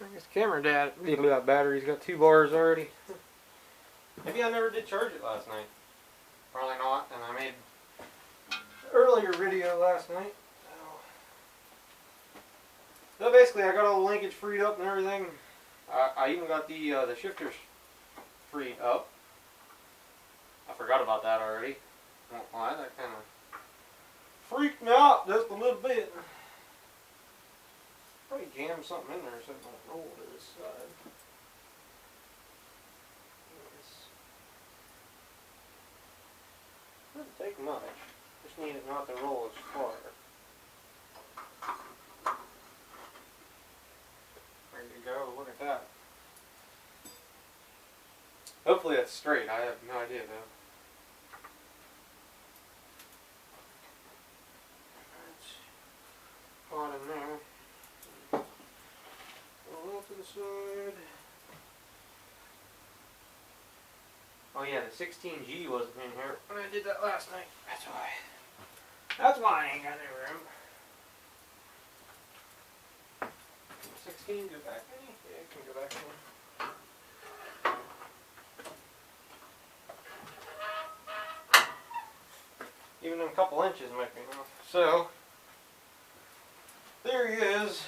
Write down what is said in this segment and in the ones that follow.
I guess the camera battery's got 2 bars already. Maybe I never did charge it last night. Probably not, and I made an earlier video last night. So basically I got all the linkage freed up and everything. I even got the shifters freed up. I forgot about that already. Won't lie, that kind of freaked me out just a little bit. Probably jammed something in there so it don't roll to this side. Doesn't take much. Just need it not to roll as far. There you go, look at that. Hopefully that's straight, I have no idea though. That's hot in there. Roll up to the side. Oh yeah, the 16G wasn't in here when I did that last night. That's why. That's why I ain't got any room. 16 go back in? Yeah, it can go back in. Even a couple inches might be enough. So, there he is.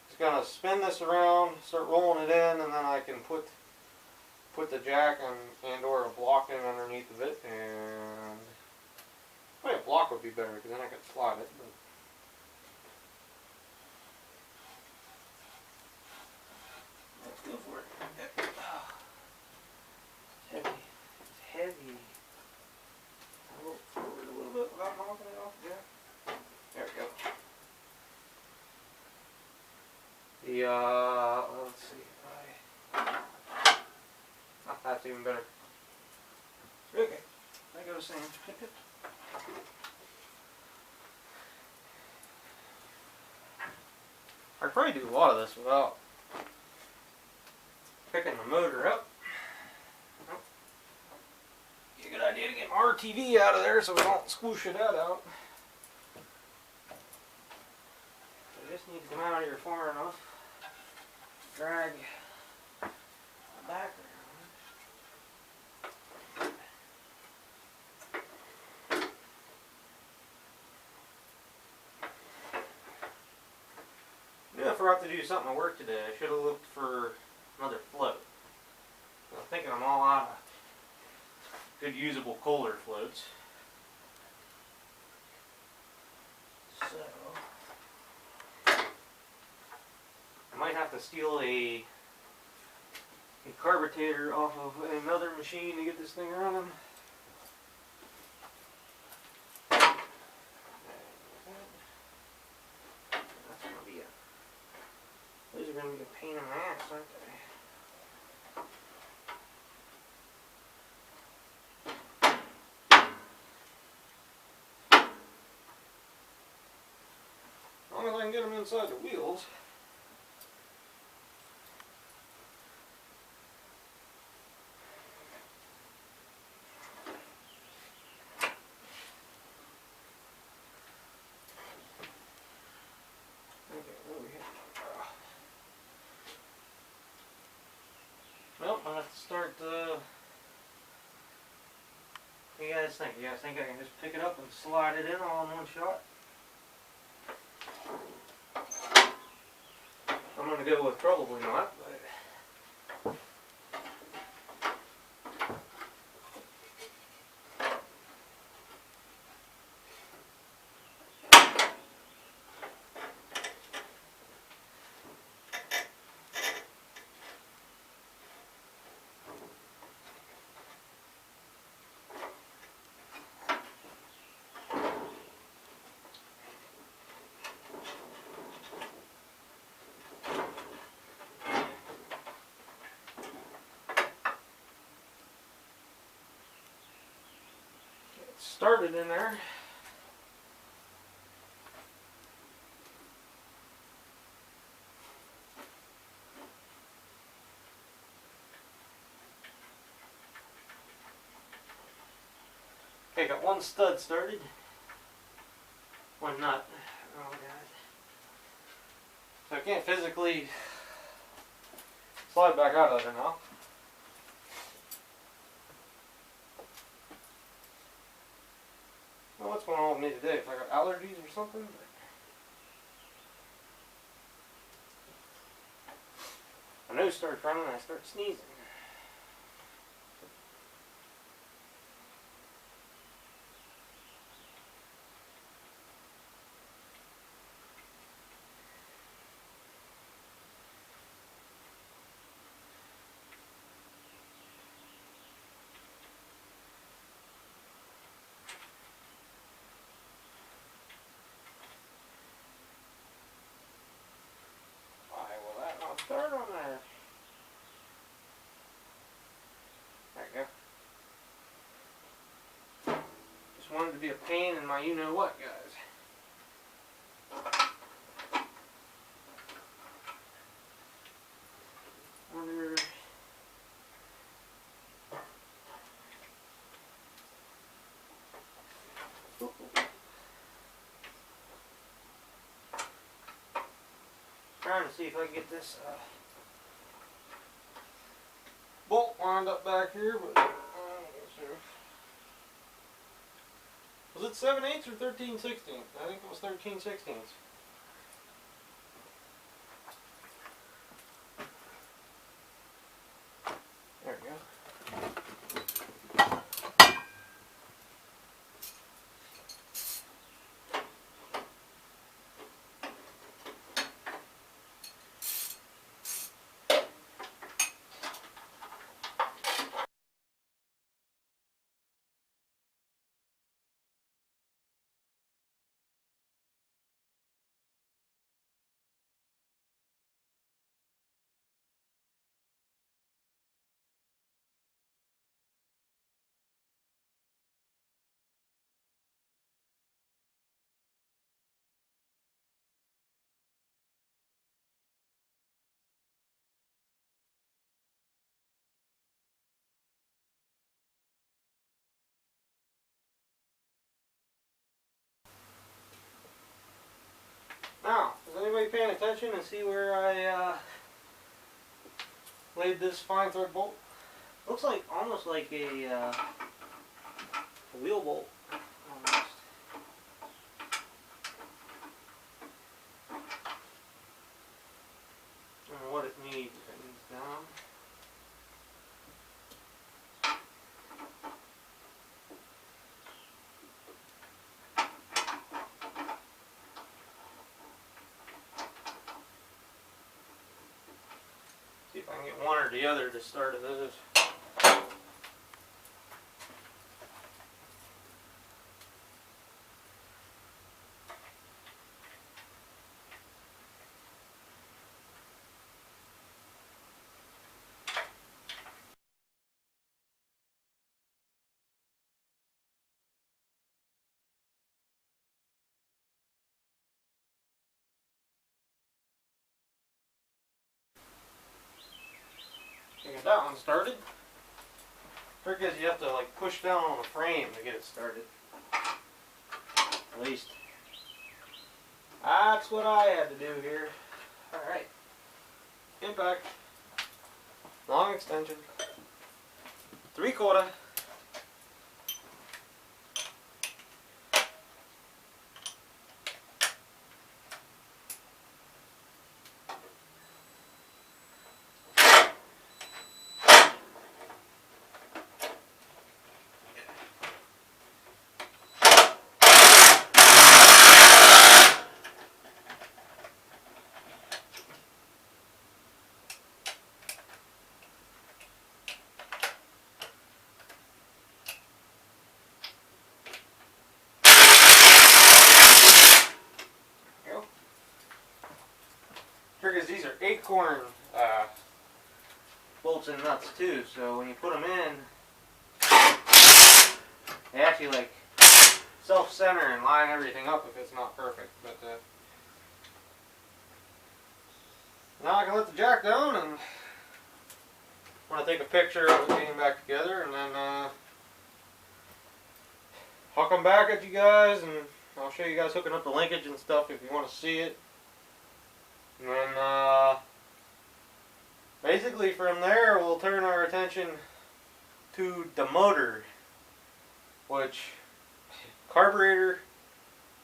Just gonna spin this around, start rolling it in, and then I can put the jack and or a block in underneath of it, and probably a block would be better because then I could slide it. But let's go for it. It's heavy. It's heavy. I'll roll forward a little bit without knocking it off the jack. There we go. Let's see. That's even better. Okay, I go Sam. I could probably do a lot of this without picking the motor up. Be a good idea to get my RTV out of there so we don't squoosh that out. I just need to come out of here far enough. Drag the back around. I forgot to do something at work today. I should have looked for another float. I'm thinking I'm all out of good usable Kohler floats. So I might have to steal a carburetor off of another machine to get this thing running. These are going to be a pain in the ass, aren't they? As long as I can get them inside the wheels. Well, I'll have to start what do you guys think? You guys think I can just pick it up and slide it in all in one shot? I'm going to go with probably not, but started in there. Okay, got one stud started. One nut. Oh god. So I can't physically slide back out of there now. Well, what's going on with me today? If I got allergies or something? My nose starts running and I start sneezing. Why will that not start on there? There you go. Just wanted to be a pain in my you-know-what, guys. Wonder... Trying to see if I can get this bolt lined up back here, but sure. Was it 7/8 or 13/16? I think it was 13/16. There we go. Now, is anybody paying attention and see where I laid this fine thread bolt? Looks like almost like a wheel bolt. Almost. And what it needs. It needs down. See if I can get one or the other to start of those. Get that one started. Trick is you have to like push down on the frame to get it started. At least that's what I had to do here. Alright. Impact. Long extension. 3/4. Because these are acorn bolts and nuts too, so when you put them in, they actually like self-center and line everything up if it's not perfect. But now I can let the jack down, and I want to take a picture of it getting back together, and then I'll come back at you guys and I'll show you guys hooking up the linkage and stuff if you want to see it. And then basically basically from there we'll turn our attention to the motor, which carburetor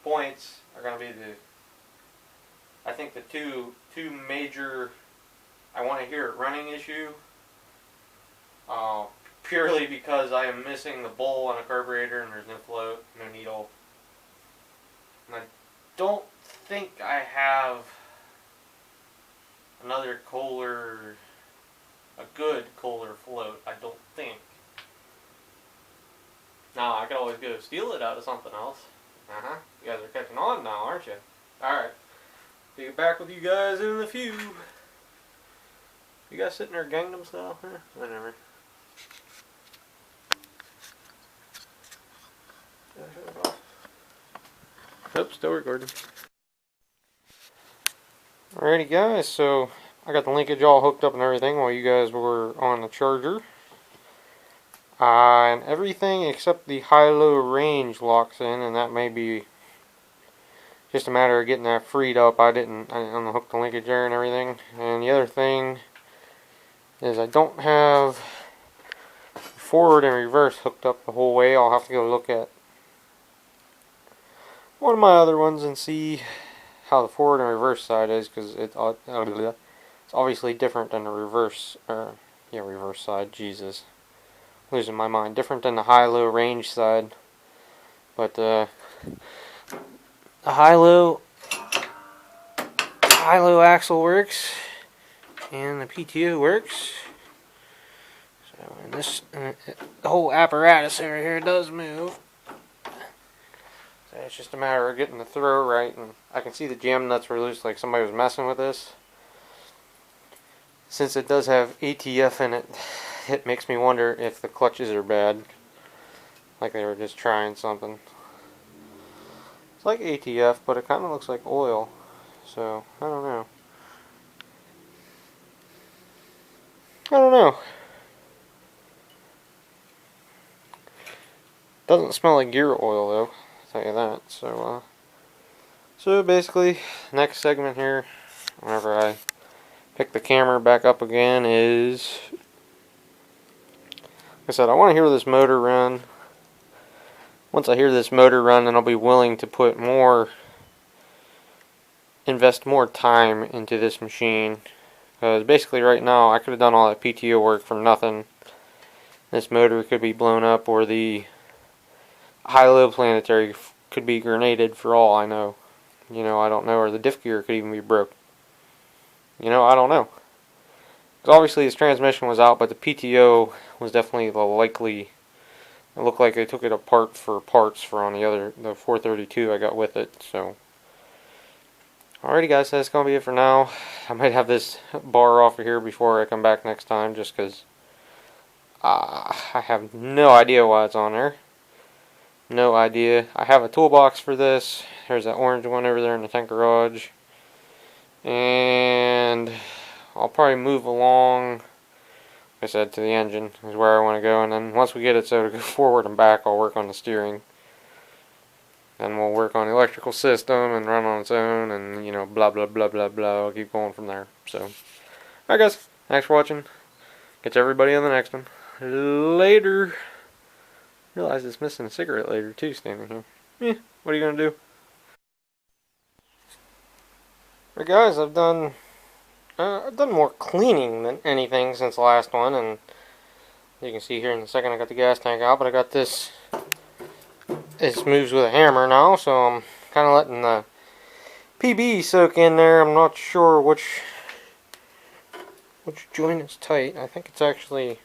points are going to be I think the two major I want to hear it running issue, purely because I am missing the bowl on a carburetor and there's no float, no needle. And I don't think I have another Kohler, a good Kohler float. I don't think. Now I could always go steal it out of something else. You guys are catching on now, aren't you? Alright. Be back with you guys in a few. You guys sitting there Gangnam style? Whatever. Oops, still recording. Alrighty guys, so I got the linkage all hooked up and everything while you guys were on the charger. And everything except the high-low range locks in, and that may be just a matter of getting that freed up. I didn't unhook the linkage there and everything. And the other thing is I don't have forward and reverse hooked up the whole way. I'll have to go look at one of my other ones and see how the forward and reverse side is, because it's obviously different than the reverse, reverse side, Jesus. Losing my mind. Different than the high-low range side. But the high-low axle works, and the PTO works. So, and the whole apparatus over here does move. So it's just a matter of getting the throw right, and I can see the jam nuts were loose, like somebody was messing with this. Since it does have ATF in it, it makes me wonder if the clutches are bad, like they were just trying something. It's like ATF, but it kind of looks like oil, so I don't know. Doesn't smell like gear oil though, I'll tell you that. So basically, next segment here, whenever I pick the camera back up again, is, like I said, I want to hear this motor run. Once I hear this motor run, then I'll be willing to invest more time into this machine. Because basically right now, I could have done all that PTO work for nothing. This motor could be blown up, or the high-low planetary could be grenaded for all I know. I don't know, or the diff gear could even be broke. I don't know. Because obviously his transmission was out, but the PTO was definitely the likely. It looked like they took it apart for parts for on the 432 I got with it. So, alrighty guys, that's going to be it for now. I might have this bar off of here before I come back next time, just because I have no idea why it's on there. No idea. I have a toolbox for this. There's that orange one over there in the tank garage. And I'll probably move along, like I said, to the engine is where I want to go. And then once we get it so to go forward and back, I'll work on the steering. Then we'll work on the electrical system and run on its own, and blah blah blah blah blah. I'll keep going from there. So, alright guys, thanks for watching. Catch everybody on the next one. Later. Realize it's missing a cigarette lighter too, standing here. What are you gonna do? Alright guys, I've done more cleaning than anything since the last one, and you can see here in a second I got the gas tank out, but I got this. This moves with a hammer now, so I'm kind of letting the PB soak in there. I'm not sure which joint is tight. I think it's actually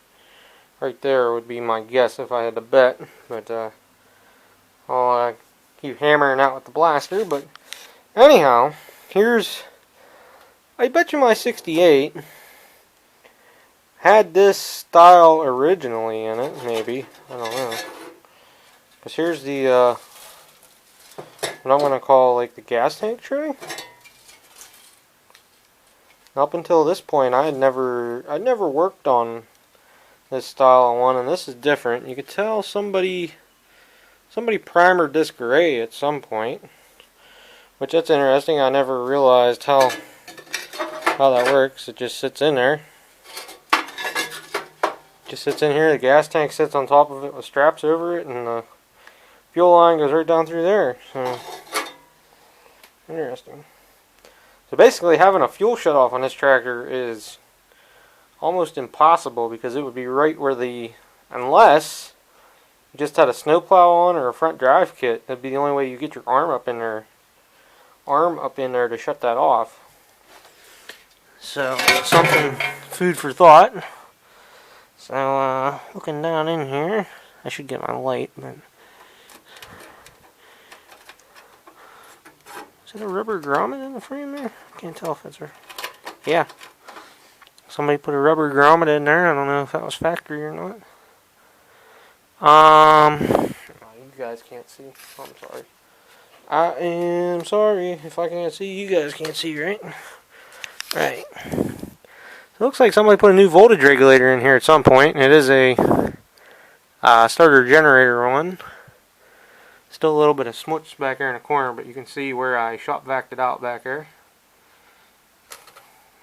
right there would be my guess if I had to bet, but I'll keep hammering out with the blaster. But anyhow, I bet you my 68 had this style originally in it, maybe, I don't know. Because here's the, what I'm going to call like the gas tank tray. Up until this point, I'd never worked on this style of one, and this is different. You could tell somebody primered this gray at some point, which that's interesting. I never realized how that works. It just sits in there. Just sits in here. The gas tank sits on top of it with straps over it, and the fuel line goes right down through there. So interesting. So basically, having a fuel shut off on this tractor is almost impossible because it would be right where the, unless you just had a snowplow on or a front drive kit, that'd be the only way you get your arm up in there to shut that off. So something, food for thought. So looking down in here, I should get my light, but is it a rubber grommet in the frame there? Can't tell if it's yeah. Somebody put a rubber grommet in there. I don't know if that was factory or not. You guys can't see. I'm sorry. I am sorry if I can't see. You guys can't see, right? Right. It looks like somebody put a new voltage regulator in here at some point. It is a starter generator one. Still a little bit of smooch back there in the corner, but you can see where I shop vacked it out back there.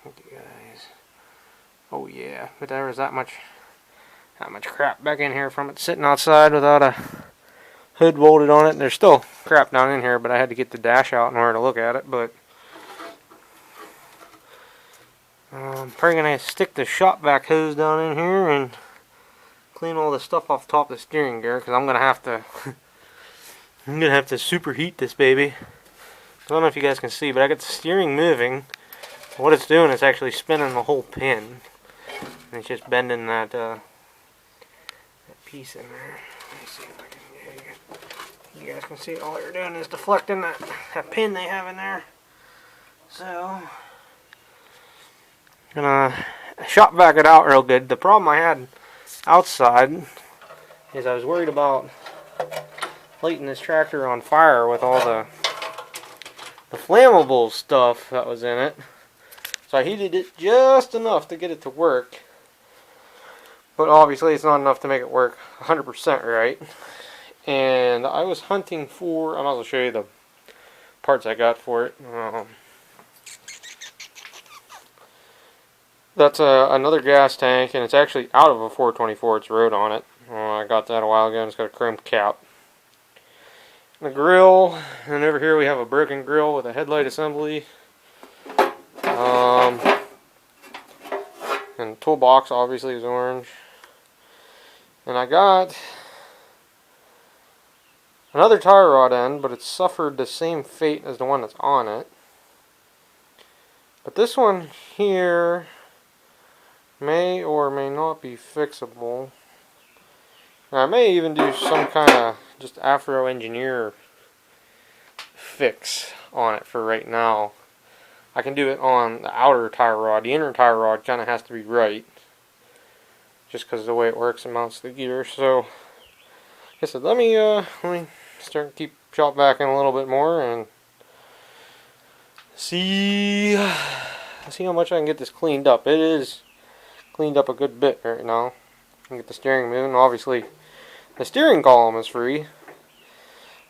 Look at you guys. Oh yeah, but there was that much crap back in here from it sitting outside without a hood bolted on it. There's still crap down in here, but I had to get the dash out in order to look at it. But I'm probably going to stick the shop vac hose down in here and clean all the stuff off the top of the steering gear, because I'm going to have to I'm going to have to superheat this baby. I don't know if you guys can see, but I got the steering moving. What it's doing is actually spinning the whole pin. And it's just bending that piece in there. Let me see if I can get it. You guys can see all they're doing is deflecting that pin they have in there. So I'm gonna shop vac it out real good. The problem I had outside is I was worried about lighting this tractor on fire with all the flammable stuff that was in it. So I heated it just enough to get it to work. But obviously it's not enough to make it work 100% right. And I was hunting for, I might as well show you the parts I got for it. That's another gas tank, and it's actually out of a 424. It's wrote on it. I got that a while ago, and it's got a chrome cap. The grill, and over here we have a broken grill with a headlight assembly. And the toolbox obviously is orange. And I got another tire rod end, but it's suffered the same fate as the one that's on it. But this one here may or may not be fixable. Now, I may even do some kind of just Afro engineer fix on it for right now. I can do it on the outer tire rod. The inner tire rod kind of has to be right, just because of the way it works and mounts the gear. So, like I said, let me start to keep shop vac in a little bit more and see how much I can get this cleaned up. It is cleaned up a good bit right now. I can get the steering moving. Obviously, the steering column is free,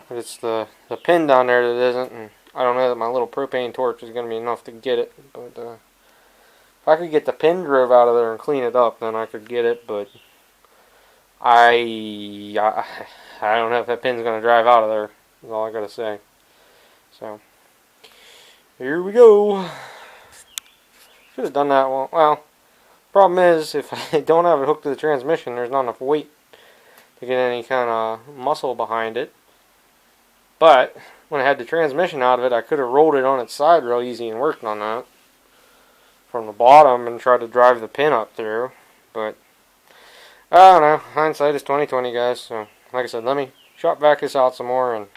but it's the pin down there that isn't. And I don't know that my little propane torch is going to be enough to get it. But if I could get the pin drove out of there and clean it up, then I could get it. But I don't know if that pin's going to drive out of there. Is all I got to say. So here we go. Should have done that one. Well, problem is, if I don't have it hooked to the transmission, there's not enough weight to get any kind of muscle behind it. But when I had the transmission out of it, I could have rolled it on its side real easy and worked on that from the bottom and tried to drive the pin up through. But I don't know. Hindsight is 20/20, guys. So like I said, let me shop vac this out some more, and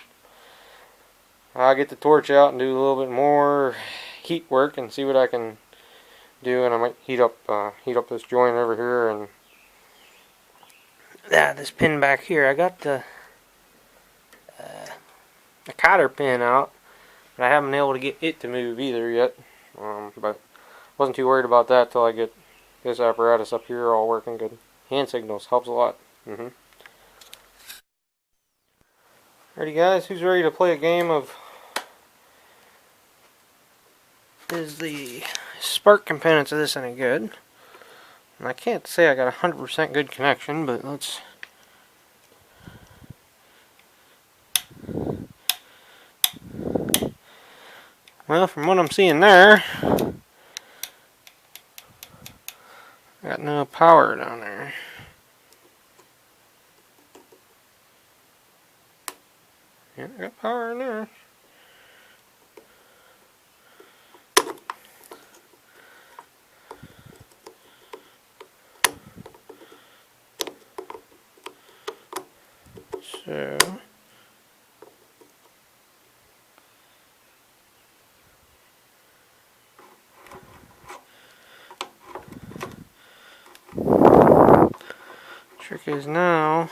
I'll get the torch out and do a little bit more heat work and see what I can do. And I might heat up this joint over here and this pin back here. I got the cotter pin out, but I haven't been able to get it to move either yet. But wasn't too worried about that till I get this apparatus up here all working good. Hand signals helps a lot. Ready, guys? Who's ready to play a game of is the spark components of this any good? And I can't say I got 100% good connection, but let's... Well, from what I'm seeing there, I got no power down there. Yeah, I got power in there. So... Trick is now,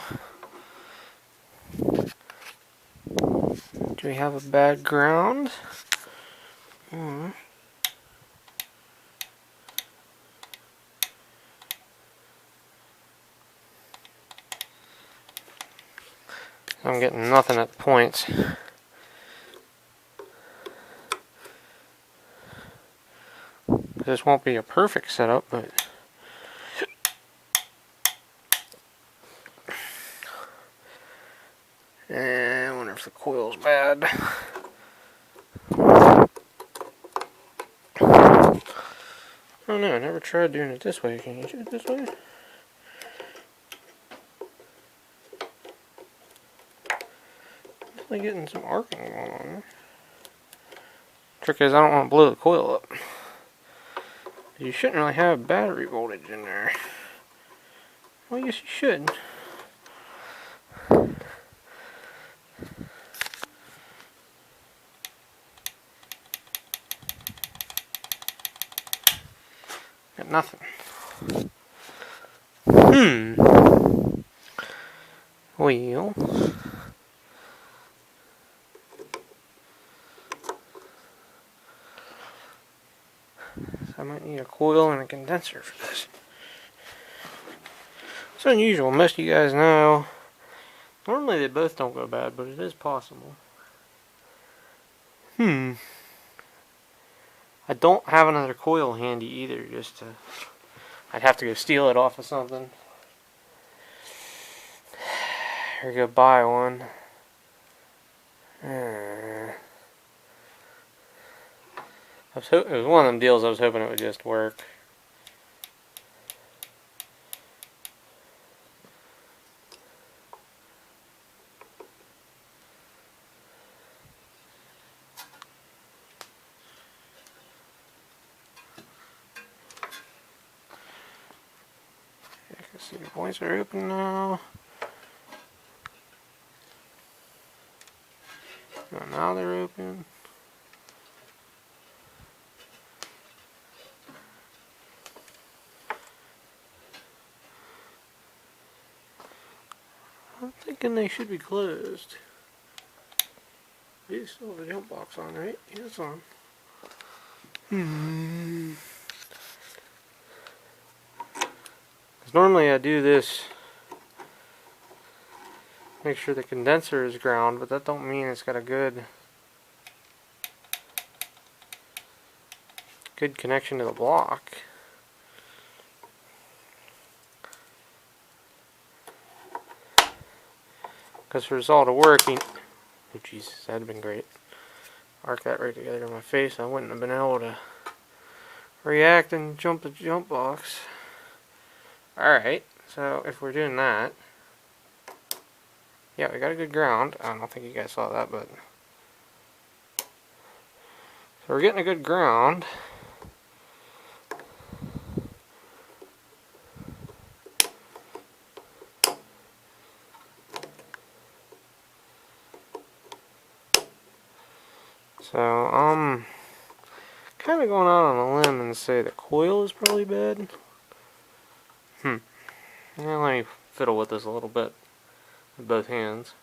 do we have a bad ground? I'm getting nothing at the points. This won't be a perfect setup, but... I wonder if the coil's bad. Oh no, I never tried doing it this way. Can you do it this way? Definitely getting some arcing going on. Trick is I don't want to blow the coil up. You shouldn't really have battery voltage in there. Well, yes you should. Got nothing. Well. So I might need a coil and a condenser for this. It's unusual. Most of you guys know. Normally they both don't go bad, but it is possible. I don't have another coil handy either, just to... I'd have to go steal it off of something. Or go buy one. It was one of them deals I was hoping it would just work. I can see the points are open now. Oh, now they're open. I'm thinking they should be closed. You still have the jump box on, right? Yeah, it's on. Because normally I do this, make sure the condenser is ground, but that don't mean it's got a good connection to the block. Because for this all to work, oh Jesus, that'd have been great. Arc that right together in my face, I wouldn't have been able to react and jump the jump box. Alright, so if we're doing that, yeah, we got a good ground. I don't think you guys saw that, but so we're getting a good ground. So I'm kind of going out on a limb and say the coil is probably bad. Yeah, let me fiddle with this a little bit with both hands.